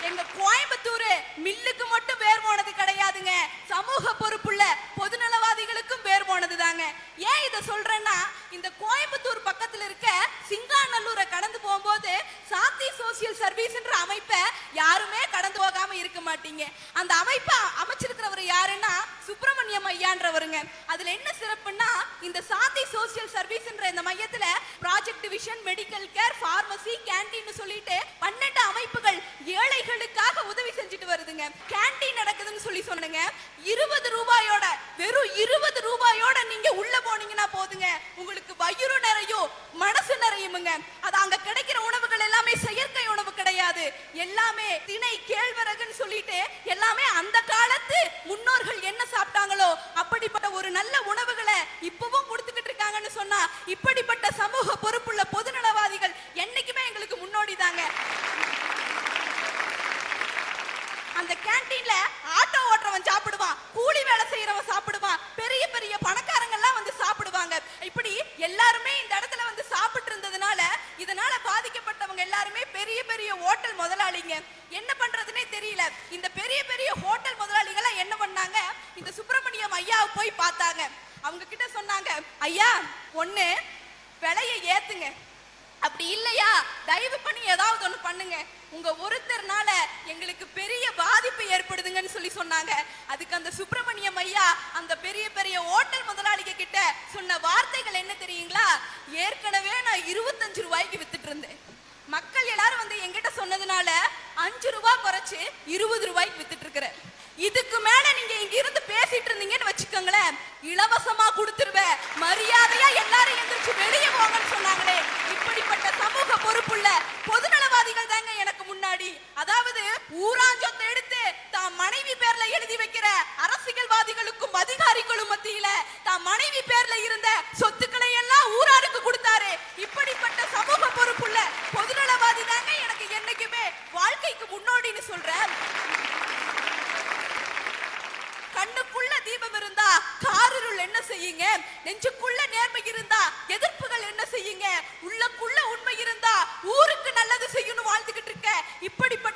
எங்க கோயம்புத்தூர் மில்லுக்கு மட்டும் பேர் போனது கிடையாதுங்க, சமூக பொறுப்புள்ள பொதுநலவாதிகளுக்கும் பேர் போனது தாங்க. ஏன் இதை சொல்றேன்னா, இந்த கோயம்புத்தூர் பக்கத்துல இருக்க சிங்காநல்லூரை கடந்து போகும்போது சாந்தி சோசியல் சர்வீஸ்ன்ற அமைப்பை யாருமே கடந்து போகாம இருக்க மாட்டீங்க. அந்த அமைப்பை அமைச்சிருக்கிறவர் யாருன்னா சுப்பிரமணியம் ஐயான்றவருங்க. அதுல என்ன சிறப்புன்னா, இந்த சாந்தி சோசியல் சர்வீஸ்ன்ற இந்த மையத்துல project division, medical care, pharmacy, canteen சொல்லிட்டு 12 அமைப்புகள் ஏழைகளுக்காக உதவி செஞ்சுட்டு வருதுங்க. கேண்டீன் நடக்குதுன்னு சொல்லி சொன்னங்க. 20 ரூபாயோட, வெறும் 20 ரூபாயோட நீங்க உள்ள போனீங்கன்னா போதுங்க, உங்களுக்கு வயிறு நிறையும் மனசு நிறையுமுங்க. அது அங்க கிடைக்கிற உணவுகள் எல்லாமே செயற்கை உணவு கிடையாது, எல்லாமே திணை கேழ்வரகுன்னு சொல்லிட்டு எல்லாமே அந்த காலத்து முன்னோர்கள் என்ன சாப்பிட்டாங்களோ அப்படிப்பட்ட ஒரு நல்ல உணவுகளை இப்பவும் கொடுத்துக்கிட்டு இருக்காங்கன்னு சொன்னா, இப்படிப்பட்ட சமூக பொறுப்புள்ள பொதுநலவாதிகள் என்னைக்குமே எங்களுக்கு முன்னோடி தாங்க. அந்த கேண்டீன்ல ஆட்டோ ஓட்டுறவன் சாப்பிடுவான், கூலி வேலை செய்யறவன் சாப்பிடுவான், பெரிய பெரிய பணக்காரங்க எல்லாம் வந்து சாப்பிடுவாங்க. இப்படி எல்லாருமே இந்த இடத்துல வந்து சாப்பிட்டு இருந்ததுனால இதனால பாதிக்கப்பட்டவங்க எல்லாருமே பெரிய பெரிய ஹோட்டல் முதலாளிங்க. என்ன பண்றதுன்னே தெரியல. இந்த பெரிய பெரிய ஹோட்டல் முதலாளிகளை என்ன பண்ணாங்க, இந்த சுப்பிரமணியம் ஐயாவை போய் பார்த்தாங்க. அவங்க கிட்ட சொன்னாங்க, ஐயா ஒண்ணு விலையை ஏத்துங்க, அப்படி இல்லையா தயவு பண்ணி ஏதாவது ஒண்ணு பண்ணுங்க, உங்க ஒருத்தர்னால எங்களுக்கு பெரிய பாதிப்பு ஏற்படுதுங்கன்னு சொல்லி சொன்னாங்க. அதுக்கு அந்த சுப்பிரமணியம் ஐயா அந்த பெரிய பெரிய ஹோட்டல் முதலாளிக கிட்ட சொன்ன வார்த்தைகள் என்ன தெரியுங்களா? ஏற்கனவே நான் 25 ரூபாய்க்கு வித்துட்டு இருந்தேன், மக்கள் எல்லாரும் வந்து என்கிட்ட சொன்னதுனால 5 ரூபாய் குறைச்சு 20 ரூபாய்க்கு வித்துட்டு இருக்கிறேன். இதுக்கு மேல நீங்க இங்க இருந்து பேசிட்டு இருந்தீங்கன்னு வச்சுக்கோங்களேன், இலவசமா கொடுத்துருவேன், மரியாதையா எல்லாரும் எந்திரிச்சு வெளியே போங்கன்னு சொன்னாங்களே. இப்படிப்பட்ட சமூக பொறுப்புள்ள பொதுநலவாதிகள் தாங்க எனக்கு முன்னாடி. அதாவது ஊராஞ்சொத்தை எடுத்து தான் மனைவி பேர்ல எழுதி வைக்கிற அரசியல்வாதிகளுக்கும் அதிகாரிகளும் மத்தியில தான் மனைவி பேர்ல இருந்த சொத்துக்களை எல்லாம் ஊராருக்கு கொடுத்தாரு. இப்படிப்பட்ட சமூக பொறுப்புள்ள பொதுநலவாதி தாங்க எனக்கு என்னைக்குமே வாழ்க்கைக்கு முன்னோடின்னு சொல்றேன். கண்ணுக்குள்ள தீபம் இருந்தா காரிருள் என்ன செய்யுங்க, நெஞ்சுக்குள்ள நேர்மை இருந்தா எதிர்ப்புகள் என்ன செய்யுங்க, உள்ளக்குள்ள உண்மை இருந்தா ஊருக்கு நல்லது செய்யணும் வாழ்ந்துகிட்டு இருக்க இப்படிப்பட்ட